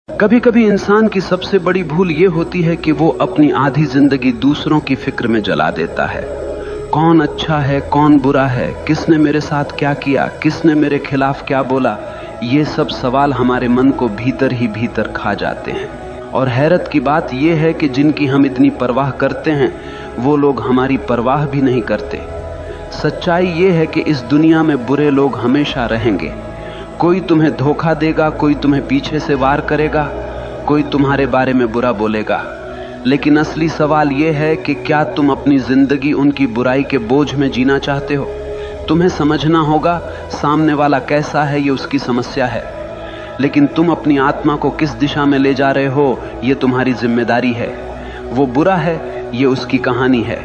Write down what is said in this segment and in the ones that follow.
कभी कभी इंसान की सबसे बड़ी भूल ये होती है कि वो अपनी आधी जिंदगी दूसरों की फिक्र में जला देता है। कौन अच्छा है, कौन बुरा है, किसने मेरे साथ क्या किया, किसने मेरे खिलाफ क्या बोला, ये सब सवाल हमारे मन को भीतर ही भीतर खा जाते हैं। और हैरत की बात यह है कि जिनकी हम इतनी परवाह करते हैं वो लोग हमारी परवाह भी नहीं करते। सच्चाई ये है कि इस दुनिया में बुरे लोग हमेशा रहेंगे। कोई तुम्हें धोखा देगा, कोई तुम्हें पीछे से वार करेगा, कोई तुम्हारे बारे में बुरा बोलेगा। लेकिन असली सवाल यह है कि क्या तुम अपनी जिंदगी उनकी बुराई के बोझ में जीना चाहते हो? तुम्हें समझना होगा सामने वाला कैसा है, ये उसकी समस्या है, लेकिन तुम अपनी आत्मा को किस दिशा में ले जा रहे हो ये तुम्हारी जिम्मेदारी है। वो बुरा है, ये उसकी कहानी है।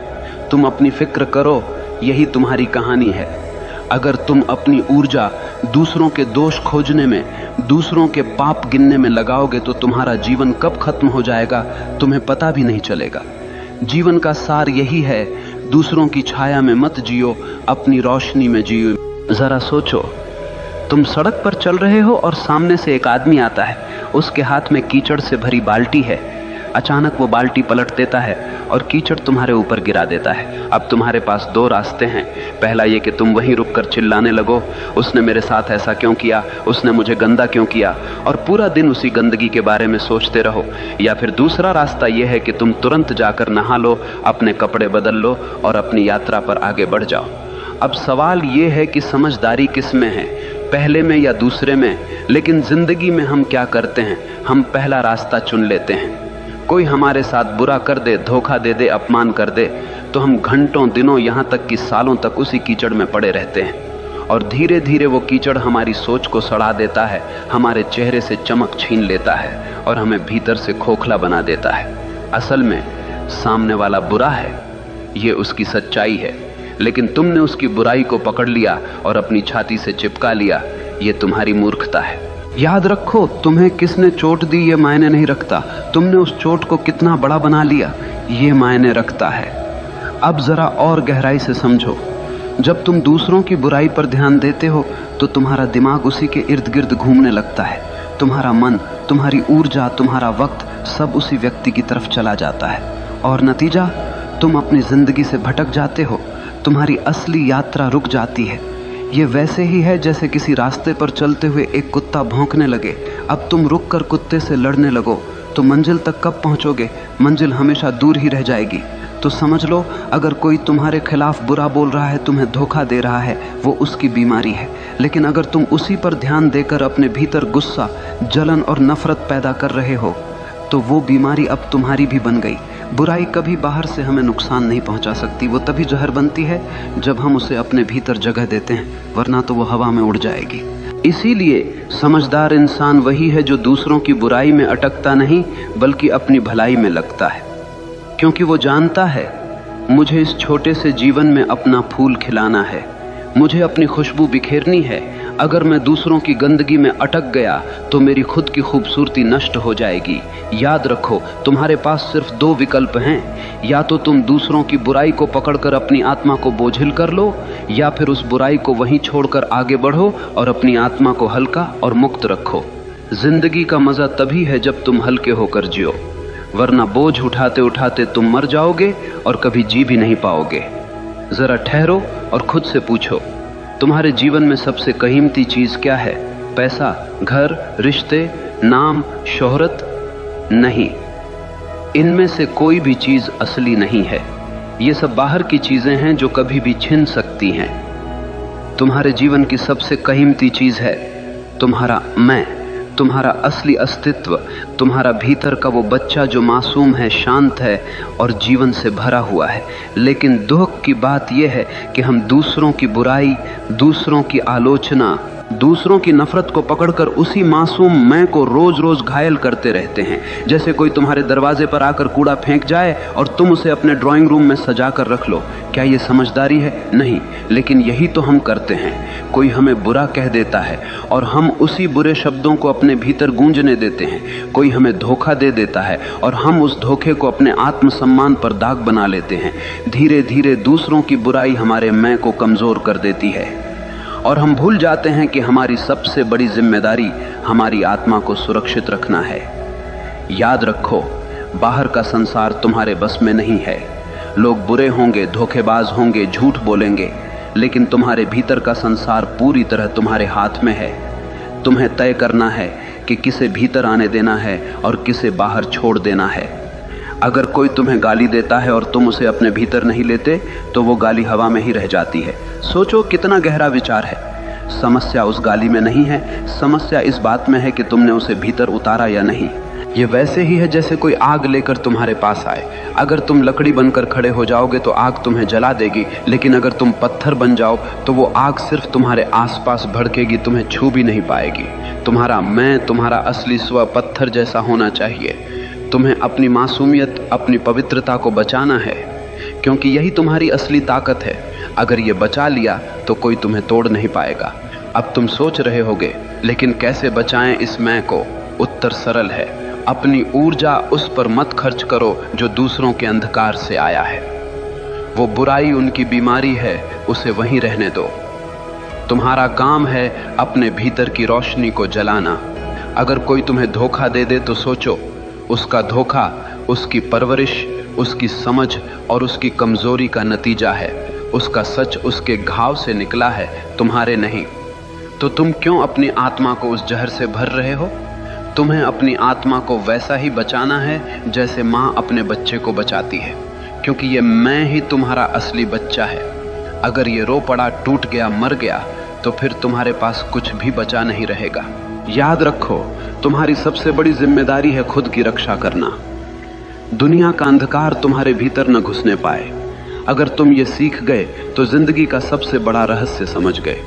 तुम अपनी फिक्र करो, यही तुम्हारी कहानी है। अगर तुम अपनी ऊर्जा दूसरों के दोष खोजने में, दूसरों के पाप गिनने में लगाओगे तो तुम्हारा जीवन कब खत्म हो जाएगा तुम्हें पता भी नहीं चलेगा। जीवन का सार यही है, दूसरों की छाया में मत जियो, अपनी रोशनी में जियो। जरा सोचो, तुम सड़क पर चल रहे हो और सामने से एक आदमी आता है, उसके हाथ में कीचड़ से भरी बाल्टी है। अचानक वो बाल्टी पलट देता है और कीचड़ तुम्हारे ऊपर गिरा देता है। अब तुम्हारे पास दो रास्ते हैं। पहला ये कि तुम वहीं रुककर चिल्लाने लगो, उसने मेरे साथ ऐसा क्यों किया, उसने मुझे गंदा क्यों किया, और पूरा दिन उसी गंदगी के बारे में सोचते रहो। या फिर दूसरा रास्ता यह है कि तुम तुरंत जाकर नहा लो, अपने कपड़े बदल लो और अपनी यात्रा पर आगे बढ़ जाओ। अब सवाल ये है कि समझदारी किस में है, पहले में या दूसरे में? लेकिन जिंदगी में हम क्या करते हैं, हम पहला रास्ता चुन लेते हैं। कोई हमारे साथ बुरा कर दे, धोखा दे दे, अपमान कर दे, तो हम घंटों, दिनों, यहाँ तक कि सालों तक उसी कीचड़ में पड़े रहते हैं। और धीरे धीरे वो कीचड़ हमारी सोच को सड़ा देता है, हमारे चेहरे से चमक छीन लेता है और हमें भीतर से खोखला बना देता है। असल में सामने वाला बुरा है, ये उसकी सच्चाई है, लेकिन तुमने उसकी बुराई को पकड़ लिया और अपनी छाती से चिपका लिया। ये तुम्हारी मूर्खता है। याद रखो, तुम्हें किसने चोट दी ये मायने नहीं रखता, तुमने उस चोट को कितना बड़ा बना लिया ये मायने रखता है। अब जरा और गहराई से समझो, जब तुम दूसरों की बुराई पर ध्यान देते हो तो तुम्हारा दिमाग उसी के इर्द गिर्द घूमने लगता है। तुम्हारा मन, तुम्हारी ऊर्जा, तुम्हारा वक्त सब उसी व्यक्ति की तरफ चला जाता है और नतीजा, तुम अपनी जिंदगी से भटक जाते हो। तुम्हारी असली यात्रा रुक जाती है। ये वैसे ही है जैसे किसी रास्ते पर चलते हुए एक कुत्ता भौंकने लगे। अब तुम रुककर कुत्ते से लड़ने लगो तो मंजिल तक कब पहुंचोगे? मंजिल हमेशा दूर ही रह जाएगी। तो समझ लो, अगर कोई तुम्हारे खिलाफ बुरा बोल रहा है, तुम्हें धोखा दे रहा है, वो उसकी बीमारी है। लेकिन अगर तुम उसी पर ध्यान देकर अपने भीतर गुस्सा, जलन और नफरत पैदा कर रहे हो तो वो बीमारी अब तुम्हारी भी बन गई। बुराई कभी बाहर से हमें नुकसान नहीं पहुंचा सकती, वो तभी जहर बनती है जब हम उसे अपने भीतर जगह देते हैं, वरना तो वो हवा में उड़ जाएगी। इसीलिए समझदार इंसान वही है जो दूसरों की बुराई में अटकता नहीं बल्कि अपनी भलाई में लगता है, क्योंकि वो जानता है मुझे इस छोटे से जीवन में अपना फूल खिलाना है, मुझे अपनी खुशबू बिखेरनी है। अगर मैं दूसरों की गंदगी में अटक गया तो मेरी खुद की खूबसूरती नष्ट हो जाएगी। याद रखो, तुम्हारे पास सिर्फ दो विकल्प हैं, या तो तुम दूसरों की बुराई को पकड़कर अपनी आत्मा को बोझिल कर लो, या फिर उस बुराई को वहीं छोड़कर आगे बढ़ो और अपनी आत्मा को हल्का और मुक्त रखो। जिंदगी का मजा तभी है जब तुम हल्के होकर जियो, वरना बोझ उठाते उठाते तुम मर जाओगे और कभी जी भी नहीं पाओगे। जरा ठहरो और खुद से पूछो, तुम्हारे जीवन में सबसे कीमती चीज क्या है? पैसा, घर, रिश्ते, नाम, शोहरत? नहीं, इनमें से कोई भी चीज असली नहीं है। ये सब बाहर की चीजें हैं जो कभी भी छिन सकती हैं। तुम्हारे जीवन की सबसे कीमती चीज है तुम्हारा मैं, तुम्हारा असली अस्तित्व, तुम्हारा भीतर का वो बच्चा जो मासूम है, शांत है और जीवन से भरा हुआ है। लेकिन दुख की बात यह है कि हम दूसरों की बुराई, दूसरों की आलोचना, दूसरों की नफरत को पकड़कर उसी मासूम मैं को रोज रोज घायल करते रहते हैं। जैसे कोई तुम्हारे दरवाजे पर आकर कूड़ा फेंक जाए और तुम उसे अपने ड्राइंग रूम में सजा कर रख लो। क्या ये समझदारी है? नहीं, लेकिन यही तो हम करते हैं। कोई हमें बुरा कह देता है और हम उसी बुरे शब्दों को अपने भीतर गूंजने देते हैं। कोई हमें धोखा दे देता है और हम उस धोखे को अपने आत्मसम्मान पर दाग बना लेते हैं। धीरे धीरे दूसरों की बुराई हमारे मैं को कमजोर कर देती है और हम भूल जाते हैं कि हमारी सबसे बड़ी जिम्मेदारी हमारी आत्मा को सुरक्षित रखना है। याद रखो, बाहर का संसार तुम्हारे बस में नहीं है। लोग बुरे होंगे, धोखेबाज होंगे, झूठ बोलेंगे, लेकिन तुम्हारे भीतर का संसार पूरी तरह तुम्हारे हाथ में है। तुम्हें तय करना है कि किसे भीतर आने देना है और किसे बाहर छोड़ देना है। अगर कोई तुम्हें गाली देता है और तुम उसे अपने भीतर नहीं लेते तो वो गाली हवा में ही रह जाती है। सोचो कितना गहरा विचार है। समस्या उस गाली में नहीं है, समस्या इस बात में है कि तुमने उसे भीतर उतारा या नहीं। ये वैसे ही है जैसे कोई आग लेकर तुम्हारे पास आए। अगर तुम लकड़ी बनकर खड़े हो जाओगे तो आग तुम्हें जला देगी, लेकिन अगर तुम पत्थर बन जाओ तो वो आग सिर्फ तुम्हारे आसपास भड़केगी, तुम्हें छू भी नहीं पाएगी। तुम्हारा मैं, तुम्हारा असली स्व पत्थर जैसा होना चाहिए। तुम्हें अपनी मासूमियत, अपनी पवित्रता को बचाना है, क्योंकि यही तुम्हारी असली ताकत है। अगर ये बचा लिया तो कोई तुम्हें तोड़ नहीं पाएगा। अब तुम सोच रहे होगे, लेकिन कैसे बचाएं इस मैं को? उत्तर सरल है, अपनी ऊर्जा उस पर मत खर्च करो जो दूसरों के अंधकार से आया है। वो बुराई उनकी बीमारी है, उसे वहीं रहने दो। तुम्हारा काम है अपने भीतर की रोशनी को जलाना। अगर कोई तुम्हें धोखा दे दे तो सोचो, उसका धोखा उसकी परवरिश, उसकी समझ और उसकी कमजोरी का नतीजा है। उसका सच उसके घाव से निकला है, तुम्हारे नहीं। तो तुम क्यों अपनी आत्मा को उस जहर से भर रहे हो? तुम्हें अपनी आत्मा को वैसा ही बचाना है जैसे माँ अपने बच्चे को बचाती है, क्योंकि ये मैं ही तुम्हारा असली बच्चा है। अगर ये रो पड़ा, टूट गया, मर गया तो फिर तुम्हारे पास कुछ भी बचा नहीं रहेगा। याद रखो, तुम्हारी सबसे बड़ी जिम्मेदारी है खुद की रक्षा करना। दुनिया का अंधकार तुम्हारे भीतर न घुसने पाए। अगर तुम ये सीख गए तो जिंदगी का सबसे बड़ा रहस्य समझ गए।